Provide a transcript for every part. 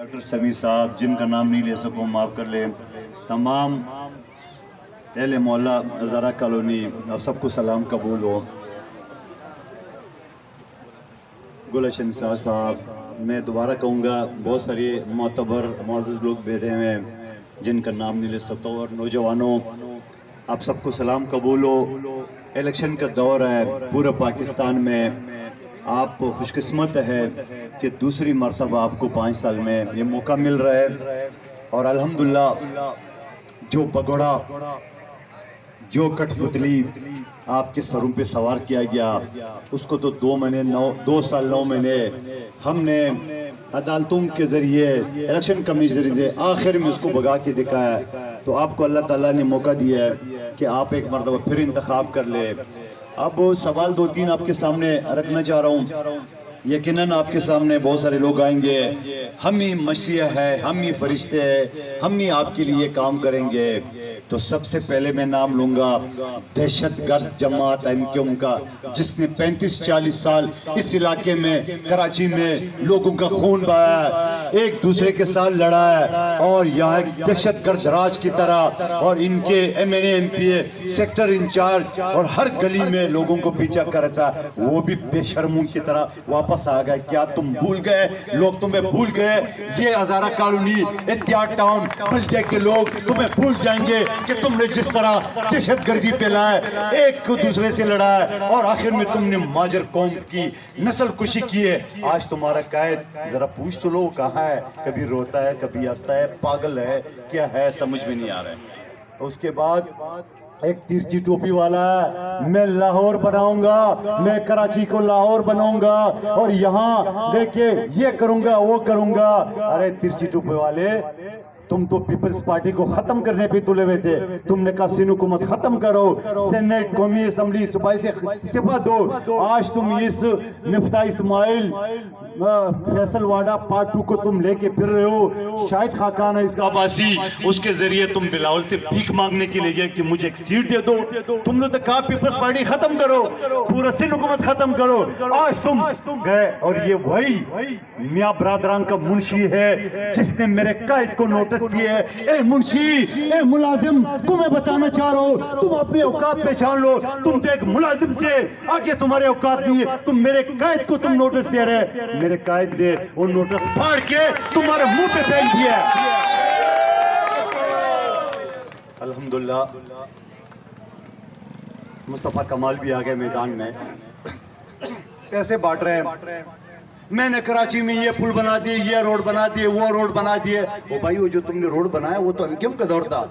Doctor سمیع صاحب جن کا نام نہیں لے سکوں معاف کر لیں، تمام اہل محلہ ہزارہ کالونی، آپ سب کو سلام قبول ہو۔ گلشن صاحب، میں دوبارہ کہوں گا، بہت سارے معتبر معزز لوگ بیٹھے ہیں جن کا نام نہیں لے سکتا، اور نوجوانوں آپ سب کو سلام قبول ہو۔ الیکشن کا دور ہے پورے پاکستان میں، آپ خوش قسمت ہے کہ دوسری مرتبہ آپ کو 5 سال میں یہ موقع مل رہا ہے، اور الحمدللہ جو بگوڑا، جو کٹھ پتلی آپ کے سروں پہ سوار کیا گیا، اس کو تو 2 سال 9 مہینے ہم نے عدالتوں کے ذریعے، الیکشن کمیشن کے ذریعے آخر میں اس کو بگا کے دکھایا ہے۔ تو آپ کو اللہ تعالیٰ نے موقع دیا ہے کہ آپ ایک مرتبہ پھر انتخاب کر لے۔ اب سوال 2-3 آپ کے سامنے رکھنا چاہ رہا ہوں، یقیناً آپ کے سامنے بہت سارے لوگ آئیں گے، ہم ہی مسیح ہے، ہم ہی فرشتے ہیں، ہم ہی آپ کے لیے کام کریں گے۔ تو سب سے پہلے میں نام لوں گا دہشت گرد جماعت MQM کا، جس نے 35-40 سال اس علاقے میں، کراچی میں لوگوں کا خون بہایا، ایک دوسرے کے ساتھ لڑا ہے، اور یہاں ایک دہشت گرد راج کی طرح، اور ان کے MNA MPA سیکٹر انچارج اور ہر گلی میں لوگوں کو پیچھا کرتا ہے، وہ بھی بے شرموں کی طرح واپس آ گئے۔ کیا تم بھول گئے؟ لوگ تمہیں بھول گئے؟ یہ ہزارہ کالونی، اتحاد ٹاؤن، بلدے کے لوگ تمہیں بھول جائیں گے کہ تم نے جس طرح دہشت گردی پھیلایا ہے، ایک کو دوسرے سے لڑا ہے، اور آخر میں تم نے ماجر قوم کی نسل کشی کی ہے۔ آج تمہارا قائد ذرا پوچھ تو لو کہاں ہے؟ کبھی روتا ہے، کبھی ہنستا ہے، پاگل ہے، کیا ہے سمجھ میں نہیں آ رہا ہے۔ اس کے بعد ایک ترچی ٹوپی والا ہے، میں لاہور بناؤں گا، میں کراچی کو لاہور بناؤں گا، اور یہاں دیکھیں یہ کروں گا وہ کروں گا۔ ارے ترچی ٹوپی والے، تم تو پیپلز پارٹی کو ختم کرنے پہ تلے ہوئے تھے، تم نے کہا سندھ حکومت ختم کرو، سینیٹ، قومی اسمبلی صوبائی سے استعفیٰ دو۔ آج تم اس مفتاح اسماعیل فیصل واڈا پارٹ 2 کو تم لے کے پھر رہے ہو، شاہد خاقان ہے اس کا عباسی، اس کے ذریعے تم بلاول سے بھیک مانگنے کے لیے گئے کہ مجھے ایک سیٹ دے دو۔ تم نے تو کہا پیپلز پارٹی ختم کرو، پورا سندھ حکومت ختم کرو، آج تم گئے، اور یہ وہی میاں برادران کا منشی ہے جس نے میرے قائد کو نوٹس دیے۔ اے منشی، اے ملازم، تمہیں بتانا چاہ رہا ہوں، تم اپنے اوقات پہچان لو، تم تو ایک ملازم سے آگے تمہارے اوقات نہیں ہے، تم میرے قائد کو تم نوٹس دے رہے۔ میرے قائد نے وہ نوٹس پھاڑ کے تمہارے منہ پہ پھینک دیا۔ الحمدللہ مصطفیٰ کمال بھی آگئے میدان میں، پیسے بانٹ رہے ہیں، میں نے کراچی میں یہ پل بنا دیے، یہ روڈ بنا دیے، وہ روڈ بنا دیے۔ وہ بھائی وہ جو تم نے روڈ بنایا وہ تو MQM کا دور تھا،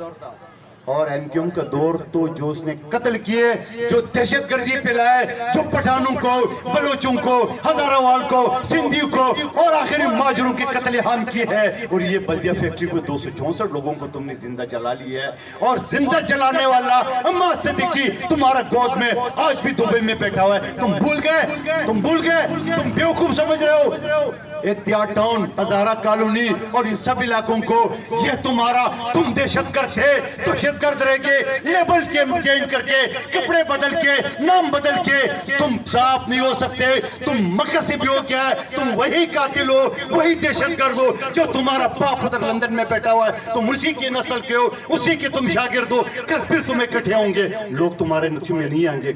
اور MQM کا دور تو جو اس نے قتل کیے، جو دہشت گردی پھیلائے، جو پٹھانوں کو، بلوچوں کو، ہزارہ کو، سندھیوں کو، اور آخری ماجروں کے قتل عام کیے ہیں۔ اور یہ بلدیہ فیکٹری کو 264 لوگوں کو تم نے زندہ جلا لیا ہے، اور زندہ جلانے والا عماد صدیقی تمہارا گود میں آج بھی دبئی میں بیٹھا ہوا ہے۔ تم بھول گئے، تم بھول گئے، تم بیوقوف سمجھ رہے ہو۔ اتحاد ٹاؤن، ہزارہ کالونی اور ان سب علاقوں کو یہ تمہارا، تم دہشت گرد تھے، دہشت گرد رہ کے لیبل کے چینج کر کے، کپڑے بدل کے، نام بدل کے، تم صاف نہیں ہو سکتے، تم مکہ سے بھی ہو کیا ہے، تم وہی قاتل ہو، وہی دہشت گرد ہو جو تمہارا باپ ادھر لندن میں بیٹھا ہوا ہے، تم اسی کی نسل کے ہو، اسی کے تم شاگرد ہو، کل پھر تم اکٹھے ہوں گے، لوگ تمہارے نقشے میں نہیں آئیں گے۔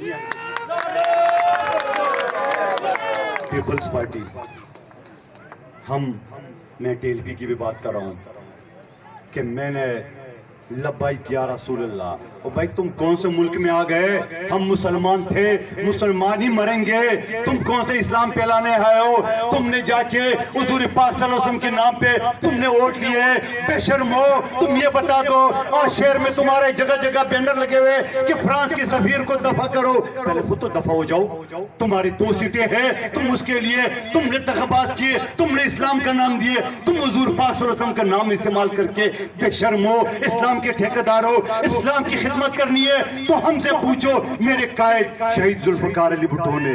پیپلز پارٹی، میں TLP کی بھی بات کر رہا ہوں کہ میں نے لبیک یا رسول اللہ۔ اور بھائی تم کون سے ملک میں آ گئے؟ ہم مسلمان تھے، مسلمان ہی مریں گے، تم کون سے اسلام پھیلانے آئے ہو؟ تم نے جا کے حضور پاک صلی اللہ علیہ وسلم کے نام پہ تم نے ووٹ لیے، بے شرم ہو۔ تم یہ بتا دو، آج شہر میں تمہارے جگہ جگہ بینر لگے ہوئے کہ فرانس کی سفیر کو دفع کرو، پہلے خود تو دفع ہو جاؤ۔ تمہاری 2 سیٹیں ہیں، تم اس کے لیے تم نے تخباس کیے، تم نے اسلام کا نام دیے، تم حضور پاک صلی اللہ علیہ وسلم کا نام استعمال کر کے بے شرم ہو، اسلام کے ٹھیکیدار ہو، اسلام کی خدمت کرنی ہے تو ہم سے پوچھو۔ میرے قائد شہید ذوالفقار علی بھٹو نے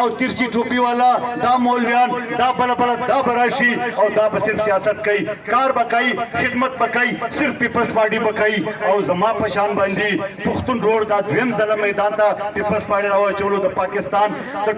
اور ترچی ٹوپی والا دا مولویان دا بلا بلا دا براشی اور دا صرف سیاست کئی کار بکائی خدمت بکائی صرف پیپلز پارٹی بکائی اور زما پشان بندی پختون روڈ دا دویم ضلع میدان تا پیپلز پارٹی رہا چولو دا پاکستان دا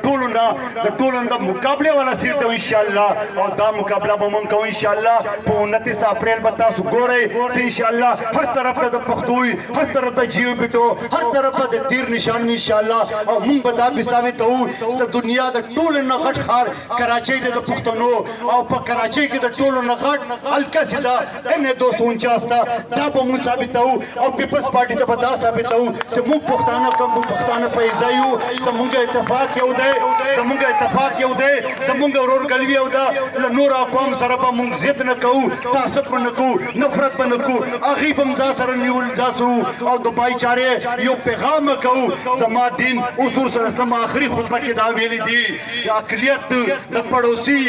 ٹولن دا مقابلے والا سیٹ دا انشاءاللہ اور دا مقابلہ بمن کو انشاءاللہ 29 اپریل بتا سو گو رہے سے انشاءاللہ ہر طرف دا پختوئی ہر طرف دا جیو بیٹو ہر طرف دا تیر نشان انشاءاللہ اور من بتا بساوی تو اس دنیا دا ٹولن نغٹ خار کراچی دا پختنو اور پا کراچی کی دا ٹولن نغٹ حلقہ سی دا انہیں 249 تا دا بمن ثابت ہو اور پیپلز پارٹی دا بدا ثابت ہو سے من پختانہ کم پختانہ پیزائیو سے منگا اتفاق کیوں دے زمونگا اتفاق یو دے زمونگا رور گلوی یو دا نور اقوام سرپا مونگ زید نکو تعصب پر نکو نفرت پر نکو آغیب امزا سر نیول جاسو اور دو بائی چارے یو پیغام کو زما دین حضور صلی اللہ علیہ وسلم آخری خطبہ کی دعویلی دی اقلیت دا پڑوسی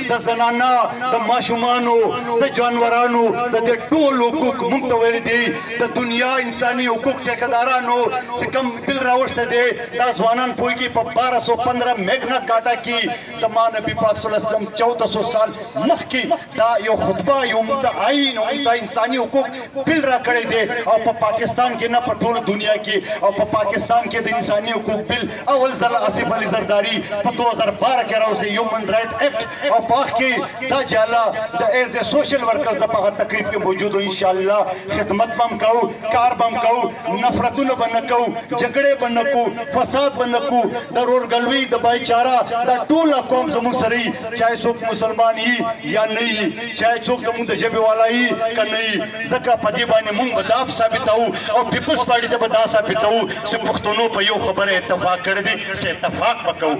دا زنانا دا معشومانو دا جانورانو دا دے ٹول حقوق منتویلی دی دا دنیا انسانی حقوق ٹیکدارانو سکم بل راوشت دے دا زوانان پوئی کی پا 1215 میگنا کاٹا کی زمان نبی پاک صلی اللہ علیہ وسلم 1400 سال مخ کی دا یو خطبہ یو مدہ آئین دا انسانی حقوق بل را کرے دے اور پا پاکستان کے نا پٹھول دنیا کی اور پا پاکستان کے دے انسانی حقوق بل اول ذرا آصف علی زرداری پا 2012 کے راوز دے ہیومن رائٹ ایکٹ اور پاک کی دا جالا دا ایز اے سوشل ورکر زباہ تقریب کے موجود ہو انشاءاللہ خدمت بم کہو کار بم کہو نفرتون بنکو جگڑے بنکو فساد بنکو ضرور گلوی دا بائی چارہ دا ٹولا قوم زمون سری چاہے سوک مسلمان ہی یا نہیں چاہے سوک زمون دا جبے والا ہی کا نہیں زکا پدیبانی مونگ بداب ثابت ہو اور پیپلز پارٹی دا بدا ثابت ہو سے پختونوں پہ یو خبر اتفاق کر دی سے اتفاق بکو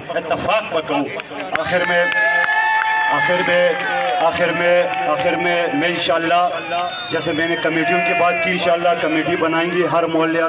آخر میں انشاءاللہ جیسے میں نے کمیٹیوں کی بات کی انشاءاللہ کمیٹی بنائیں گی ہر محلے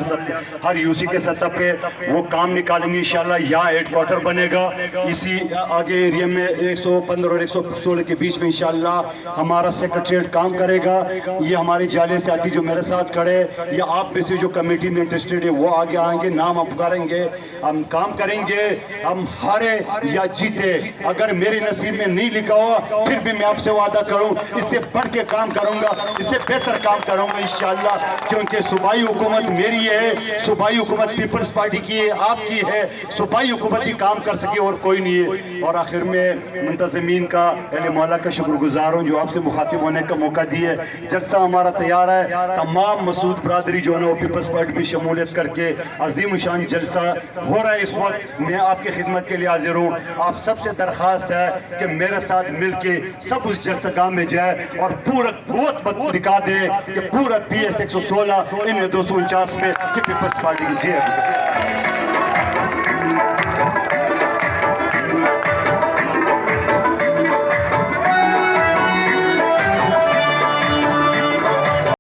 ہر یوسی کے سطح پہ وہ کام نکالیں گے انشاءاللہ یہاں ہیڈ کوارٹر بنے گا اسی آگے ایریا میں 115 اور 116 کے بیچ میں انشاءاللہ ہمارا سیکرٹریٹ کام کرے گا یہ ہماری جالے سے آتی جو میرے ساتھ کھڑے یا آپ میں سے جو کمیٹی میں انٹرسٹیڈ ہے وہ آگے آئیں گے نام آپ پکاریں گے ہم کام کریں گے ہم ہارے یا جیتے اگر میری نصیب میں نہیں لکھا ہوا پھر بھی میں آپ سے وعدہ کروں اس سے بڑھ کے کام کروں گا اس سے بہتر کام کروں گا انشاءاللہ کیونکہ صوبائی حکومت میری ہے صوبائی حکومت پیپلز پارٹی کی ہے آپ کی ہے صوبائی حکومت ہی کام کر سکے اور کوئی نہیں ہے اور آخر میں منتظمین کا اہل مولا کا شکر گزار ہوں جو آپ سے مخاطب ہونے کا موقع دیے جلسہ ہمارا تیار ہے تمام مسعود برادری جو ہے وہ پیپلز پارٹی میں شمولیت کر کے عظیم شان جلسہ ہو رہا ہے اس وقت میں آپ کی خدمت کے لیے حاضر ہوں آپ سب سے درخواست ہے کہ میرے ساتھ مل کے سب اس جلسہ گاہ میں جائے اور پورا قوت دکھا دے کہ پورا PS 116 ان 249 میں پیپلز پارٹی کی جی